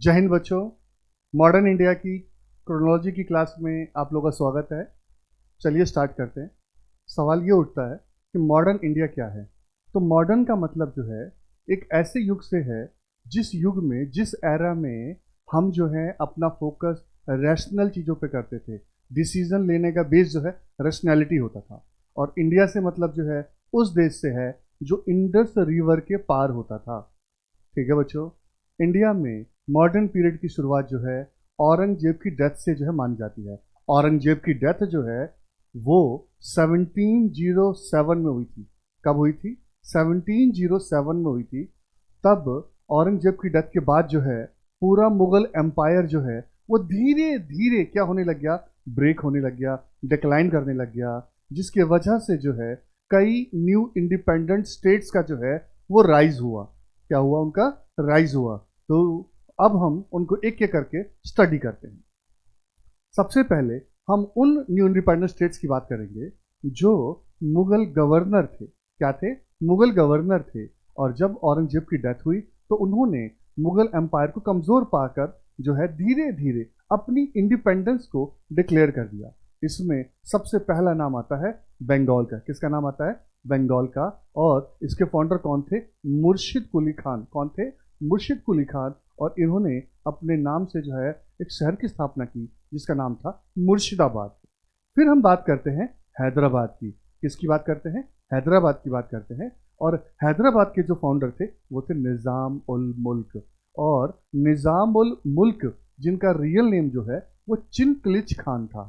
जय हिंद बच्चों। Modern India की क्रोनोलॉजी की क्लास में आप लोगों का स्वागत है। चलिए स्टार्ट करते हैं। सवाल ये उठता है कि मॉडर्न इंडिया क्या है। तो मॉडर्न का मतलब जो है एक ऐसे युग से है जिस युग में, जिस एरा में हम जो है अपना फोकस रैशनल चीज़ों पे करते थे। डिसीजन लेने का बेस जो है रैशनैलिटी होता था। और इंडिया से मतलब जो है उस देश से है जो इंडस रिवर के पार होता था। ठीक है बच्चों। इंडिया में मॉडर्न पीरियड की शुरुआत जो है औरंगजेब की डेथ से जो है मानी जाती है। औरंगजेब की डेथ जो है वो 1707 में हुई थी। कब हुई थी? 1707 में हुई थी। तब औरंगजेब की डेथ के बाद जो है पूरा मुगल एम्पायर जो है वो धीरे धीरे क्या होने लग गया, ब्रेक होने लग गया, डिक्लाइन करने लग गया। जिसकी वजह से जो है कई न्यू इंडिपेंडेंट स्टेट्स का जो है वो राइज हुआ। क्या हुआ? उनका राइज हुआ। तो अब हम उनको एक एक करके स्टडी करते हैं। सबसे पहले हम उन न्यू इंडिपेंडेंट स्टेट्स की बात करेंगे जो मुगल गवर्नर थे। क्या थे? मुगल गवर्नर थे। और जब औरंगजेब की डेथ हुई तो उन्होंने मुगल एम्पायर को कमजोर पाकर जो है धीरे धीरे अपनी इंडिपेंडेंस को डिक्लेयर कर दिया। इसमें सबसे पहला नाम आता है बंगाल का। किसका नाम आता है? बंगाल का। और इसके फाउंडर कौन थे? मुर्शिद कुली खान। कौन थे? मुर्शिद कुली खान। और इन्होंने अपने नाम से जो है एक शहर की स्थापना की जिसका नाम था मुर्शिदाबाद। फिर हम बात करते हैं हैदराबाद की। किसकी बात करते हैं? हैदराबाद की बात करते हैं। और हैदराबाद के जो फाउंडर थे वो थे निज़ाम उल मुल्क। और निज़ाम उल मुल्क जिनका रियल नेम जो है वो चिनकलिच खान था।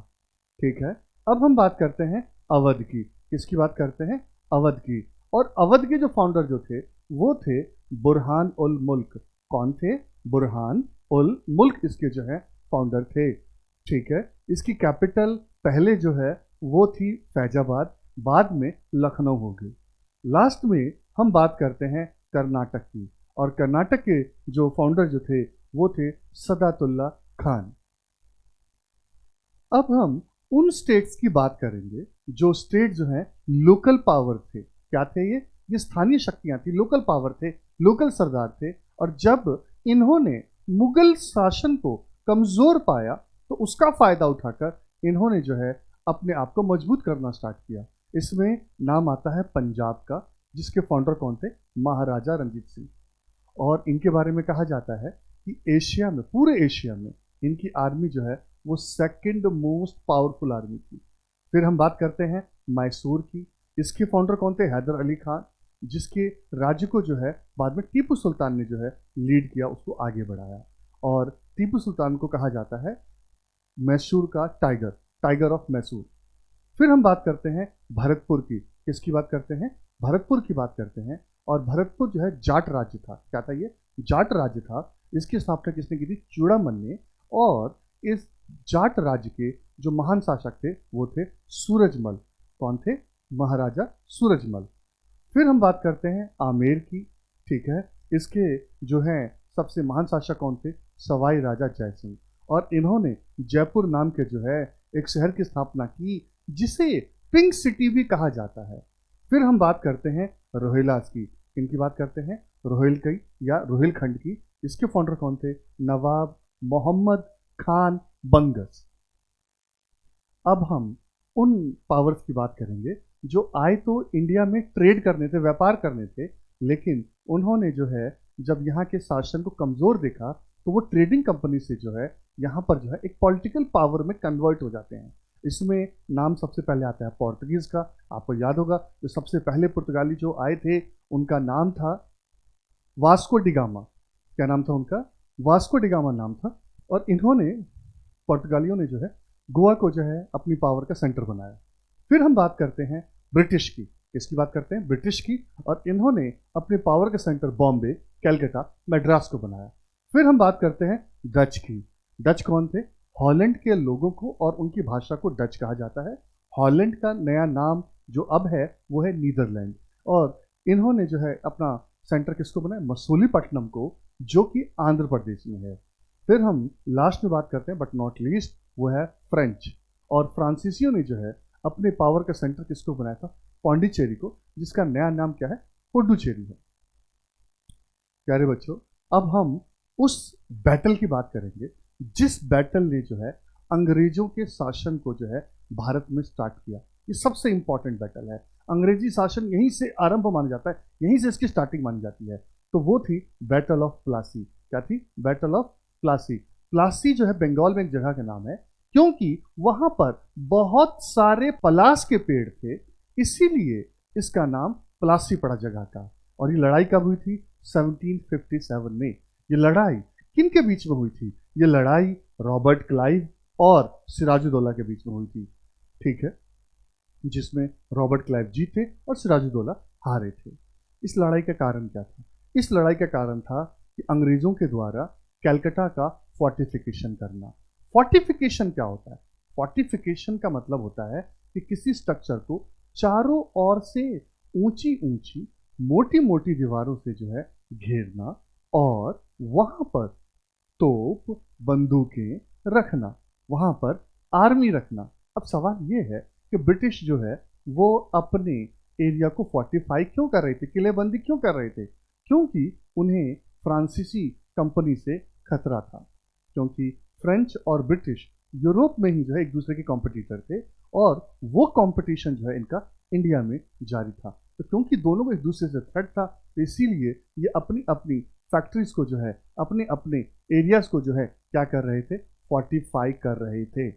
ठीक है। अब हम बात करते हैं अवध की। किसकी बात करते हैं? अवध की। और अवध के जो फाउंडर जो थे वो थे बुरहान उल मुल्क। कौन थे? बुरहान उल मुल्क इसके जो है फाउंडर थे। ठीक है। इसकी कैपिटल पहले जो है वो थी फैजाबाद, बाद में लखनऊ हो गई। लास्ट में हम बात करते हैं कर्नाटक की। और कर्नाटक के जो फाउंडर जो थे वो थे सदातुल्ला खान। अब हम उन स्टेट्स की बात करेंगे जो स्टेट जो है लोकल पावर थे। क्या थे ये? ये स्थानीय शक्तियां थी, लोकल पावर थे, लोकल सरदार थे। और जब इन्होंने मुगल शासन को कमजोर पाया तो उसका फायदा उठाकर इन्होंने जो है अपने आप को मजबूत करना स्टार्ट किया। इसमें नाम आता है पंजाब का, जिसके फाउंडर कौन थे? महाराजा रंजीत सिंह। और इनके बारे में कहा जाता है कि एशिया में, पूरे एशिया में इनकी आर्मी जो है वो सेकंड मोस्ट पावरफुल आर्मी थी। फिर हम बात करते हैं मैसूर की। इसके फाउंडर कौन थे? हैदर अली खान, जिसके राज्य को जो है बाद में टीपू सुल्तान ने जो है लीड किया, उसको आगे बढ़ाया। और टीपू सुल्तान को कहा जाता है मैसूर का टाइगर, टाइगर ऑफ मैसूर। फिर हम बात करते हैं भरतपुर की। किसकी बात करते हैं? भरतपुर की बात करते हैं। और भरतपुर जो है जाट राज्य था। क्या था ये? जाट राज्य था। इसकी स्थापना किसने की थी? चूड़ामन ने। और इस जाट राज्य के जो महान शासक थे वो थे सूरजमल। कौन थे? महाराजा सूरजमल। फिर हम बात करते हैं आमेर की। ठीक है। इसके जो है सबसे महान शासक कौन थे? सवाई राजा जयसिंह। और इन्होंने जयपुर नाम के जो है एक शहर की स्थापना की जिसे पिंक सिटी भी कहा जाता है। फिर हम बात करते हैं रोहिलास की। इनकी बात करते हैं रोहिलकई या रोहिलखंड की। इसके फाउंडर कौन थे? नवाब मोहम्मद खान बंगस। अब हम उन पावर्स की बात करेंगे जो आए तो इंडिया में ट्रेड करने थे, व्यापार करने थे। लेकिन उन्होंने जो है जब यहाँ के शासन को कमजोर देखा तो वो ट्रेडिंग कंपनी से जो है यहाँ पर जो है एक पॉलिटिकल पावर में कन्वर्ट हो जाते हैं। इसमें नाम सबसे पहले आता है पोर्तुगीज का। आपको याद होगा जो सबसे पहले पुर्तगाली जो आए थे उनका नाम था वास्को डिगामा। क्या नाम था उनका? वास्को डिगामा नाम था। और इन्होंने, पुर्तगालियों ने जो है गोवा को जो है अपनी पावर का सेंटर बनाया। फिर हम बात करते हैं ब्रिटिश की। किसकी बात करते हैं? ब्रिटिश की। और इन्होंने अपने पावर का सेंटर बॉम्बे, कलकत्ता, मद्रास को बनाया। फिर हम बात करते हैं डच की। डच कौन थे? हॉलैंड के लोगों को और उनकी भाषा को डच कहा जाता है। हॉलैंड का नया नाम जो अब है वो है नीदरलैंड। और इन्होंने जो है अपना सेंटर किसको बनाया? मसूलीपट्टनम को, जो कि आंध्र प्रदेश में है। फिर हम लास्ट में बात करते हैं बट नॉट लीस्ट, वो है फ्रेंच। और फ्रांसीसियों ने जो है अपने पावर का सेंटर किसको बनाया था? पौंडीचेरी को, जिसका नया नाम क्या है? पुडुचेरी है। प्यारे बच्चों, अब हम उस बैटल की बात करेंगे जिस बैटल ने जो है अंग्रेजों के शासन को जो है भारत में स्टार्ट किया। ये सबसे इंपॉर्टेंट बैटल है। अंग्रेजी शासन यहीं से आरंभ माना जाता है, यहीं से इसकी स्टार्टिंग मानी जाती है। तो वो थी बैटल ऑफ प्लासी। क्या थी? Battle of Plassey. प्लासी जो है बंगाल में एक जगह का नाम है, क्योंकि वहां पर बहुत सारे पलास के पेड़ थे, इसीलिए इसका नाम प्लासी पड़ा जगह का। और ये लड़ाई कब हुई थी? 1757 में। ये लड़ाई किन के बीच में हुई थी? ये लड़ाई रॉबर्ट क्लाइव और सिराजुद्दौला के बीच में हुई थी, ठीक है, जिसमें रॉबर्ट क्लाइव जीते और सिराजुद्दौला हारे थे। इस लड़ाई का कारण क्या था? इस लड़ाई का कारण था कि अंग्रेजों के द्वारा कलकत्ता का फोर्टिफिकेशन करना। फोर्टिफिकेशन क्या होता है? फोर्टिफिकेशन का मतलब होता है कि किसी स्ट्रक्चर को चारों ओर से ऊंची ऊंची मोटी मोटी दीवारों से जो है घेरना और वहां पर तोप बंदूकें रखना, वहां पर आर्मी रखना। अब सवाल ये है कि ब्रिटिश जो है वो अपने एरिया को फोर्टिफाई क्यों कर रहे थे, किलेबंदी क्यों कर रहे थे? क्योंकि उन्हें फ्रांसीसी कंपनी से खतरा था, क्योंकि फ्रेंच और ब्रिटिश यूरोप में ही जो है एक दूसरे के कॉम्पिटिटर थे और वो कंपटीशन जो है इनका इंडिया में जारी था। तो क्योंकि दोनों को एक दूसरे से थ्रेट था, तो इसीलिए ये अपनी अपनी फैक्ट्रीज को जो है, अपने अपने एरियाज को जो है क्या कर रहे थे? फोर्टिफाई कर रहे थे।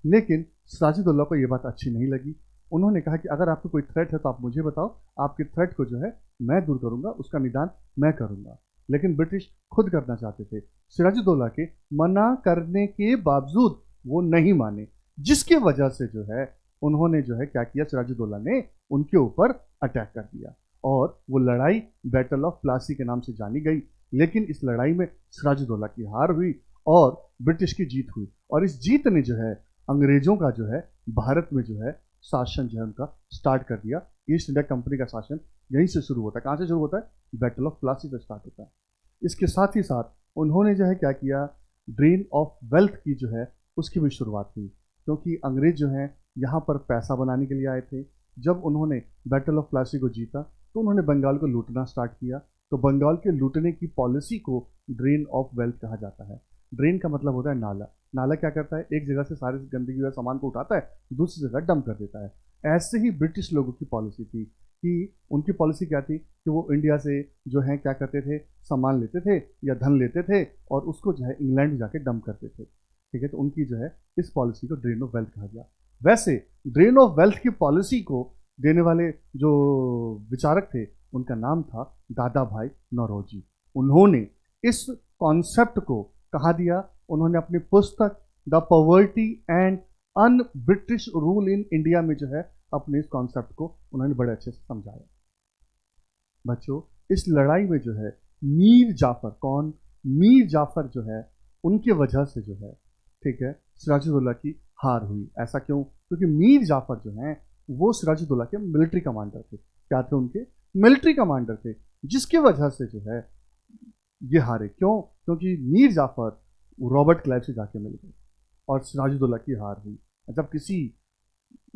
लेकिन सिराजुद्दौला को ये बात अच्छी नहीं लगी। उन्होंने कहा कि अगर आपको कोई थ्रेट है तो आप मुझे बताओ, आपके थ्रेट को जो है मैं दूर करूंगा, उसका निदान मैं करूंगा। लेकिन ब्रिटिश खुद करना चाहते थे। सिराजुद्दौला के मना करने के बावजूद वो नहीं माने, जिसकी वजह से जो है उन्होंने जो है क्या किया? सिराजुद्दौला ने उनके ऊपर अटैक कर दिया और वो लड़ाई बैटल ऑफ प्लासी के नाम से जानी गई। लेकिन इस लड़ाई में सिराजुद्दौला की हार हुई और ब्रिटिश की जीत हुई। और इस जीत ने जो है अंग्रेजों का जो है भारत में जो है शासन जो है उनका स्टार्ट कर दिया। ईस्ट इंडिया कंपनी का शासन यहीं से शुरू होता है। कहाँ से शुरू होता है? बैटल ऑफ प्लासी से स्टार्ट होता है। इसके साथ ही साथ उन्होंने जो है क्या किया? ड्रेन ऑफ वेल्थ की जो है उसकी भी शुरुआत हुई, क्योंकि अंग्रेज जो हैं यहाँ पर पैसा बनाने के लिए आए थे। जब उन्होंने बैटल ऑफ प्लासी को जीता तो उन्होंने बंगाल को लूटना स्टार्ट किया। तो बंगाल के लूटने की पॉलिसी को ड्रेन ऑफ वेल्थ कहा जाता है। ड्रेन का मतलब होता है नाला। नाला क्या करता है? एक जगह से सारे गंदगी या सामान को उठाता है, दूसरी जगह डंप कर देता है। ऐसे ही ब्रिटिश लोगों की पॉलिसी थी कि उनकी पॉलिसी क्या थी कि वो इंडिया से जो है क्या करते थे? सामान लेते थे या धन लेते थे और उसको जो है इंग्लैंड जाके डंप करते थे, ठीक है। तो उनकी जो है इस पॉलिसी को ड्रेन ऑफ वेल्थ कहा गया। वैसे ड्रेन ऑफ वेल्थ की पॉलिसी को देने वाले जो विचारक थे उनका नाम था दादा भाई नौरोजी। उन्होंने इस कॉन्सेप्ट को कहा दिया। उन्होंने अपनी पुस्तक the poverty and un British rule in India में जो है अपने इस कॉन्सेप्ट को उन्होंने बड़े अच्छे से समझाया। बच्चों, इस लड़ाई में जो है मीर जाफर, कौन? मीर जाफर जो है उनकी वजह से जो है, ठीक है, सिराजुद्दौला की हार हुई। ऐसा क्यों? क्योंकि मीर जाफर जो हैं वो सिराजुद्दौला के मिलिट्री कमांडर थे। क्या थे? उनके मिलिट्री कमांडर थे, जिसकी वजह से जो है ये हारे। क्यों? क्योंकि मीर जाफर रॉबर्ट क्लाइव से जाके मिल गए और सिराजुद्दौला की हार हुई। जब किसी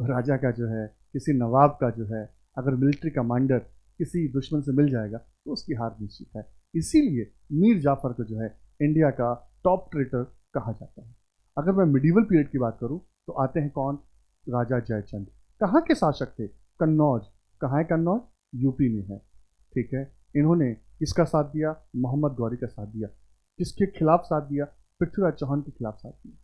राजा का जो है, किसी नवाब का जो है, अगर मिलिट्री कमांडर किसी दुश्मन से मिल जाएगा तो उसकी हार निश्चित है। इसीलिए मीर जाफर को जो है इंडिया का टॉप ट्रेटर कहा जाता है। अगर मैं मिडिवल पीरियड की बात करूं तो आते हैं कौन? राजा जयचंद। कहाँ के शासक थे? कन्नौज। कहाँ है कन्नौज? यूपी में है, ठीक है। इन्होंने किसका साथ दिया? मोहम्मद गौरी का साथ दिया। किसके खिलाफ साथ दिया? पृथ्वीराज चौहान के खिलाफ साथ दिया।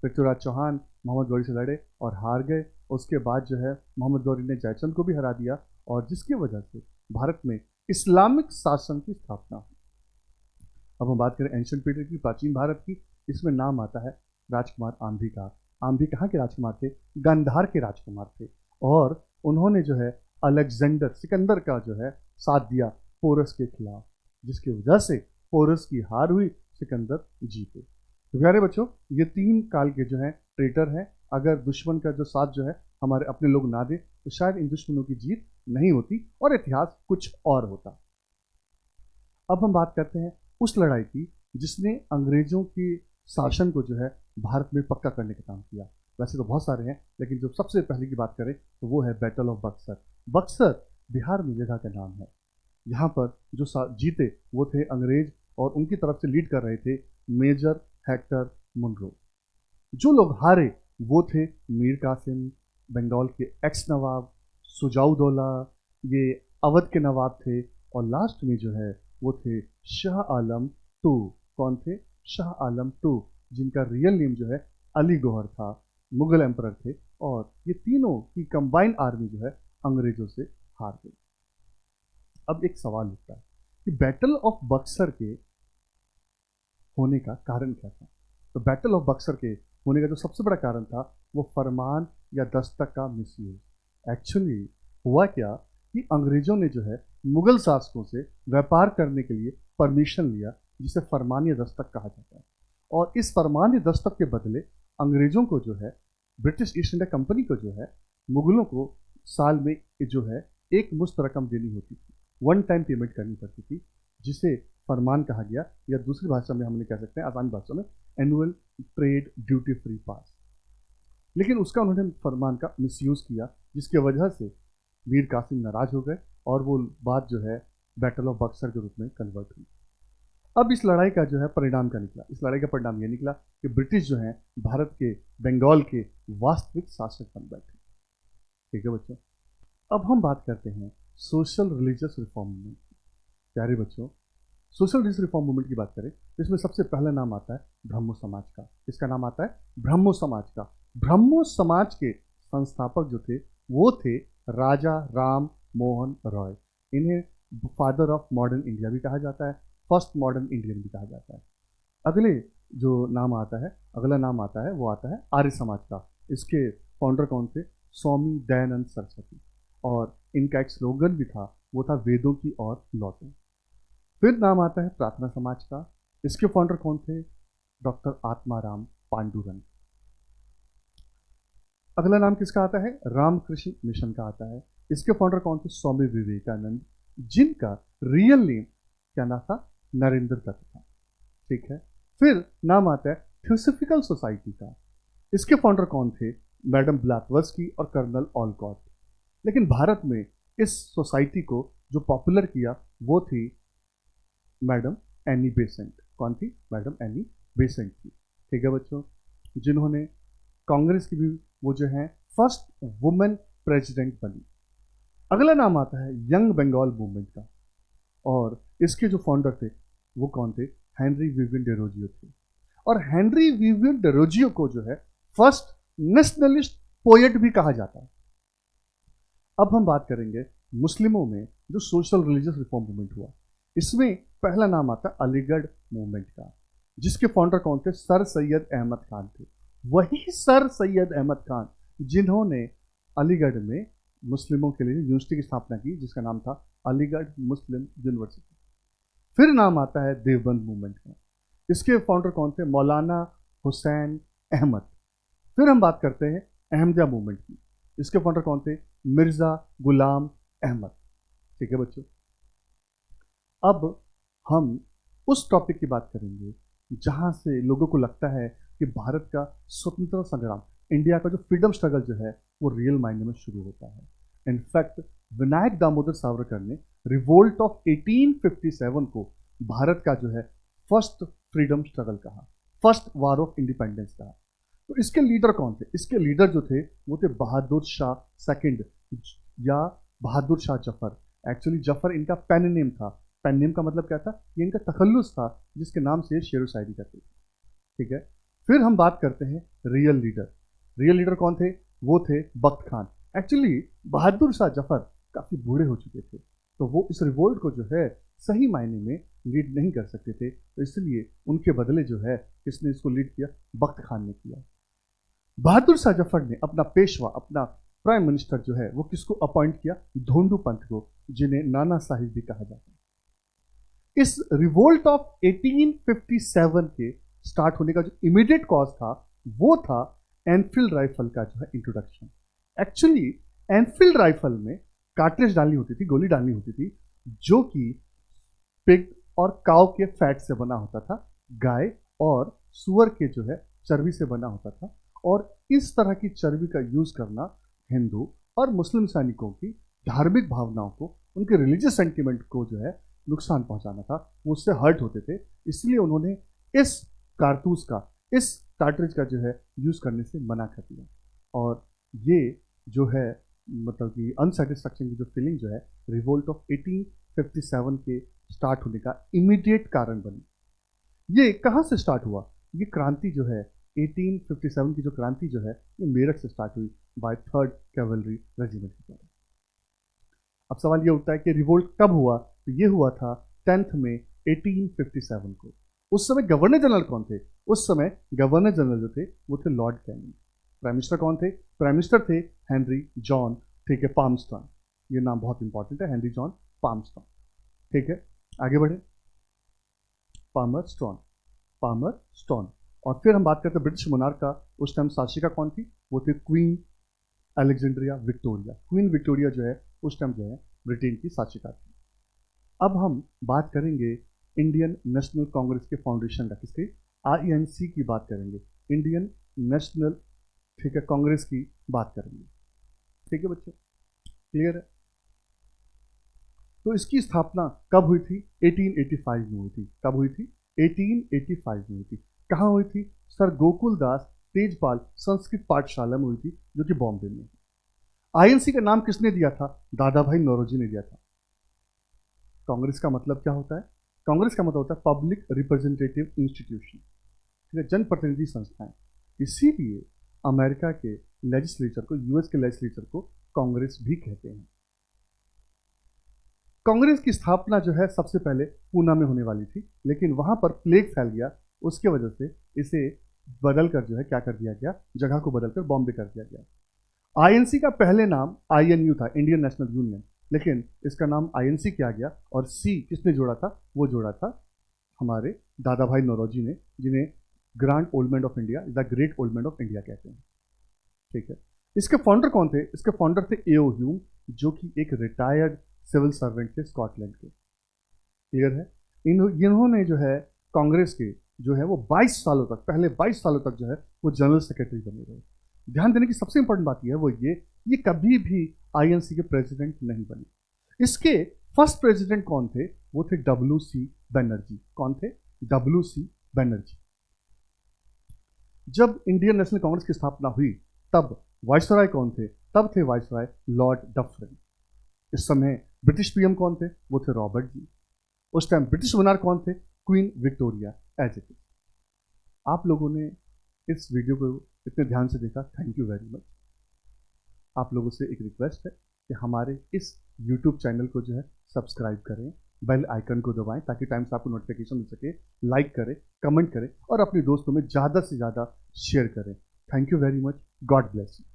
पृथ्वीराज चौहान मोहम्मद गौरी से लड़े और हार गए। उसके बाद जो है मोहम्मद गौरी ने जयचंद को भी हरा दिया और जिसकी वजह से भारत में इस्लामिक शासन की स्थापना हुई। अब हम बात करें एंशिएंट पीरियड की, प्राचीन भारत की। इसमें नाम आता है राजकुमार आम्भी का। आम्भी कहाँ के राजकुमार थे? गांधार के राजकुमार थे। और उन्होंने जो है अलेक्जेंडर, सिकंदर का जो है साथ दिया पोरस के खिलाफ, जिसकी वजह से पोरस की हार हुई, सिकंदर जीते। तो प्यारे बच्चों, ये तीन काल के जो है ट्रेटर हैं। अगर दुश्मन का जो साथ जो है हमारे अपने लोग ना दे तो शायद इन दुश्मनों की जीत नहीं होती और इतिहास कुछ और होता। अब हम बात करते हैं उस लड़ाई की जिसने अंग्रेजों के शासन को जो है भारत में पक्का करने का काम किया। वैसे तो बहुत सारे हैं, लेकिन जो सबसे पहले की बात करें तो वो है बैटल ऑफ बक्सर। बक्सर बिहार में जगह का नाम है। यहाँ पर जो जीते वो थे अंग्रेज और उनकी तरफ से लीड कर रहे थे मेजर हेक्टर मुनरो। जो लोग हारे वो थे मीर कासिम, बंगाल के एक्स नवाब, सुजाउदौला, ये अवध के नवाब थे, और लास्ट में जो है वो थे शाह आलम टू। कौन थे? शाह आलम टू, जिनका रियल नेम जो है अली गौहर था, मुगल एम्परर थे। और ये तीनों की कंबाइंड आर्मी जो है अंग्रेजों से हार गई। अब एक सवाल उठता है कि बैटल ऑफ बक्सर के होने का कारण क्या था? तो बैटल ऑफ बक्सर के होने का जो सबसे बड़ा कारण था वो फरमान या दस्तक का मिसयूज। एक्चुअली हुआ क्या कि अंग्रेजों ने जो है मुगल शासकों से व्यापार करने के लिए परमिशन लिया, जिसे फरमान या दस्तक कहा जाता है। और इस फरमान या दस्तक के बदले अंग्रेजों को जो है, ब्रिटिश ईस्ट इंडिया कंपनी को जो है, मुगलों को साल में जो है एक मुश्त रकम देनी होती थी, वन टाइम पेमेंट करनी पड़ती थी, जिसे फरमान कहा गया, या दूसरी भाषा में हमने कह सकते हैं आसान भाषा में annual trade duty free pass. लेकिन उसका उन्होंने फरमान का मिसयूज किया, जिसकी वजह से मीर कासिम नाराज हो गए और वो बात जो है बैटल ऑफ बक्सर के रूप में कन्वर्ट हुई। अब इस लड़ाई का जो है परिणाम क्या निकला? इस लड़ाई का परिणाम यह निकला कि ब्रिटिश जो है भारत के बंगाल के वास्तविक शासक बन बैठे। ठीक है बच्चों, अब हम बात करते हैं सोशल रिलीजियस रिफॉर्म मूवमेंट की। प्यारे बच्चों, सोशल रिलीजियस रिफॉर्म मूवमेंट की बात करें तो इसमें सबसे पहला नाम आता है ब्रह्मो समाज का। इसका नाम आता है ब्रह्मो समाज का। ब्रह्मो समाज के संस्थापक जो थे वो थे राजा राम मोहन रॉय। इन्हें फादर ऑफ मॉडर्न इंडिया भी कहा जाता है, फर्स्ट मॉडर्न इंडियन भी कहा जाता है। अगला नाम आता है वो आता है आर्य समाज का। इसके फाउंडर कौन थे? स्वामी दयानंद सरस्वती। और इनका एक स्लोगन भी था, वो था वेदों की ओर लौटो। फिर नाम आता है प्रार्थना समाज का। इसके फाउंडर कौन थे? डॉक्टर आत्माराम पांडुरंग। अगला नाम किसका आता है? रामकृष्ण मिशन का आता है। इसके फाउंडर कौन थे? स्वामी विवेकानंद, जिनका रियल नेम क्या नाम था? नरेंद्र दत्त था। ठीक है। फिर नाम आता है थियोसॉफिकल सोसाइटी का। इसके फाउंडर कौन थे? मैडम ब्लैकवर्स्की और कर्नल ऑलकॉट। लेकिन भारत में इस सोसाइटी को जो पॉपुलर किया वो थी मैडम एनी बेसेंट। कौन थी? मैडम एनी बेसेंट थी। ठीक है बच्चों, जिन्होंने कांग्रेस की भी वो जो है फर्स्ट वुमेन प्रेसिडेंट बनी। अगला नाम आता है यंग बंगाल मूवमेंट का, और इसके जो फाउंडर थे वो कौन थे? हेनरी विवियन डेरोजियो थे। और हेनरी विवियन डेरोजियो को जो है फर्स्ट नेशनलिस्ट पोएट भी कहा जाता है। अब हम बात करेंगे मुस्लिमों में जो सोशल रिलीजियस रिफॉर्म मूवमेंट हुआ। इसमें पहला नाम आता है अलीगढ़ मूवमेंट का, जिसके फाउंडर कौन थे? सर सैयद अहमद खान थे। वही सर सैयद अहमद खान जिन्होंने अलीगढ़ में मुस्लिमों के लिए यूनिवर्सिटी की स्थापना की, जिसका नाम था अलीगढ़ मुस्लिम यूनिवर्सिटी। फिर नाम आता है देवबंद मूवमेंट का। इसके फाउंडर कौन थे? मौलाना हुसैन अहमद। फिर हम बात करते हैं अहमदिया मूवमेंट की। इसके फाउंडर कौन थे? मिर्जा गुलाम अहमद। ठीक है बच्चों, अब हम उस टॉपिक की बात करेंगे जहां से लोगों को लगता है कि भारत का स्वतंत्रता संग्राम, इंडिया का जो फ्रीडम स्ट्रगल जो है वो रियल मायने में शुरू होता है। इनफैक्ट विनायक दामोदर सावरकर ने रिवोल्ट ऑफ 1857 को भारत का जो है फर्स्ट फ्रीडम स्ट्रगल कहा, फर्स्ट वॉर ऑफ इंडिपेंडेंस कहा। तो इसके लीडर कौन थे? इसके लीडर जो थे वो थे बहादुर शाह सेकंड या बहादुर शाह जफर। एक्चुअली जफर इनका पेन नेम था। पेन नेम का मतलब क्या था? ये इनका तखल्लुस था, जिसके नाम से शेर व शायरी करते थे। ठीक है। फिर हम बात करते हैं रियल लीडर। रियल लीडर कौन थे? वो थे बख्त खान। एक्चुअली बहादुर शाह जफर काफी बूढ़े हो चुके थे, तो वो इस रिवोल्ट को जो है सही मायने में लीड नहीं कर सकते थे, तो इसलिए उनके बदले जो है किसने इसको लीड किया? बख्त खान ने किया। बहादुर शाह जफर ने अपना पेशवा, अपना प्राइम मिनिस्टर जो है वो किसको अपॉइंट किया? धोंडू पंत को, जिन्हें नाना साहिब भी कहा जाता है। इस रिवोल्ट ऑफ 1857 के स्टार्ट होने का जो इमीडिएट कॉज था वो था एनफील्ड राइफल का जो है इंट्रोडक्शन। एक्चुअली एनफील्ड राइफल में कार्ट्रिज डालनी होती थी, गोली डालनी होती थी, जो कि पिग और काउ के फैट से बना होता था, गाय और सुअर के जो है चर्बी से बना होता था। और इस तरह की चर्बी का यूज करना हिंदू और मुस्लिम सैनिकों की धार्मिक भावनाओं को, उनके रिलीजियस सेंटिमेंट को जो है नुकसान पहुंचाना था, वो उससे हर्ट होते थे, इसलिए उन्होंने इस कारतूस का, इस कार्ट्रिज का जो है यूज़ करने से मना कर दिया। और ये जो है मतलब कि अनसेटिस्फैक्शन की जो फीलिंग जो है रिवोल्ट ऑफ 1857 के स्टार्ट होने का इमीडिएट कारण बनी। ये कहाँ से स्टार्ट हुआ? ये क्रांति जो है 1857 की जो क्रांति जो है ये मेरठ से स्टार्ट हुई बाय 3rd कैवलरी रेजिमेंट के द्वारा। अब सवाल ये उठता है कि रिवोल्ट कब हुआ? तो ये हुआ था 10 मई 1857 को। उस समय गवर्नर जनरल कौन थे? उस समय गवर्नर जनरल जो थे वो थे लॉर्ड कैनिंग। प्राइम मिनिस्टर कौन थे? प्राइम मिनिस्टर थे हेनरी जॉन, ठीक है, पाल्मस्टोन। ये नाम बहुत इंपॉर्टेंट है, हेनरी जॉन पाल्मस्टोन, ठीक है। आगे बढ़े, पाल्मरस्टोन। और फिर हम बात करते हैं ब्रिटिश मोनार्क का। उस टाइम शासिका कौन थी? वो थी queen Alexandria Victoria. Queen Victoria जो है उस टाइम जो है ब्रिटेन की शासिका थी। अब हम बात करेंगे इंडियन नेशनल कांग्रेस के फाउंडेशन का, किसके? आईएनसी की बात करेंगे, इंडियन नेशनल, ठीक है, कांग्रेस की बात करेंगे, ठीक है बच्चों, क्लियर है? तो इसकी स्थापना कब हुई थी? 1885 में हुई थी। कब हुई थी? 1885 में हुई थी। कहाँ हुई थी? सर गोकुल दास तेजपाल संस्कृत पाठशाला में हुई थी, जो कि बॉम्बे में। आईएनसी का नाम किसने दिया था? दादा भाई नौरोजी ने दिया था। कांग्रेस का मतलब क्या होता है? कांग्रेस का मतलब होता है पब्लिक रिप्रेजेंटेटिव इंस्टीट्यूशन, ठीक है, जनप्रतिनिधि संस्थाएं। इसीलिए अमेरिका के लेजिस्लेचर को, यूएस के लेजिस्लेचर को कांग्रेस भी कहते हैं। कांग्रेस की स्थापना जो है सबसे पहले पूना में होने वाली थी, लेकिन वहां पर प्लेग फैल गया, उसके वजह से इसे बदलकर जो है क्या कर दिया गया, जगह को बदलकर बॉम्बे कर दिया गया। आईएनसी का पहले नाम आईएनयू था, इंडियन नेशनल यूनियन, लेकिन इसका नाम आईएनसी किया गया। और सी किसने जोड़ा था? वो जोड़ा था हमारे दादा भाई नौरोजी ने, जिन्हें grand old man of India, the great old man of India कहते हैं, ठीक है। इसके फाउंडर कौन थे? इसके फाउंडर थे एओ ह्यूम, जो कि एक रिटायर्ड सिविल सर्वेंट थे स्कॉटलैंड के, क्लियर है। इन्होंने जो है कांग्रेस के जो है वो 22 सालों तक, पहले 22 सालों तक जो है वो जनरल सेक्रेटरी बने रहे। ध्यान देने की सबसे इंपॉर्टेंट बात यह है वो ये कभी भी आईएनसी के प्रेसिडेंट नहीं बने। इसके फर्स्ट प्रेसिडेंट कौन थे? वो थे WC बनर्जी। कौन थे? WC बनर्जी। जब इंडियन नेशनल कांग्रेस की स्थापना हुई तब वाइसराय कौन थे? तब थे वाइसराय लॉर्ड डफरिन। इस समय ब्रिटिश पीएम कौन थे? वो थे रॉबर्ट जी। उस टाइम ब्रिटिश मोनार्क कौन थे? Queen Victoria as it is. आप लोगों ने इस वीडियो को इतने ध्यान से देखा, थैंक यू वेरी मच। आप लोगों से एक रिक्वेस्ट है कि हमारे इस यूट्यूब चैनल को जो है सब्सक्राइब करें, बेल आइकन को दबाएं ताकि टाइम से आपको नोटिफिकेशन मिल सके, लाइक करें, कमेंट करें और अपने दोस्तों में ज़्यादा से ज़्यादा शेयर करें। Thank you very much, God bless you.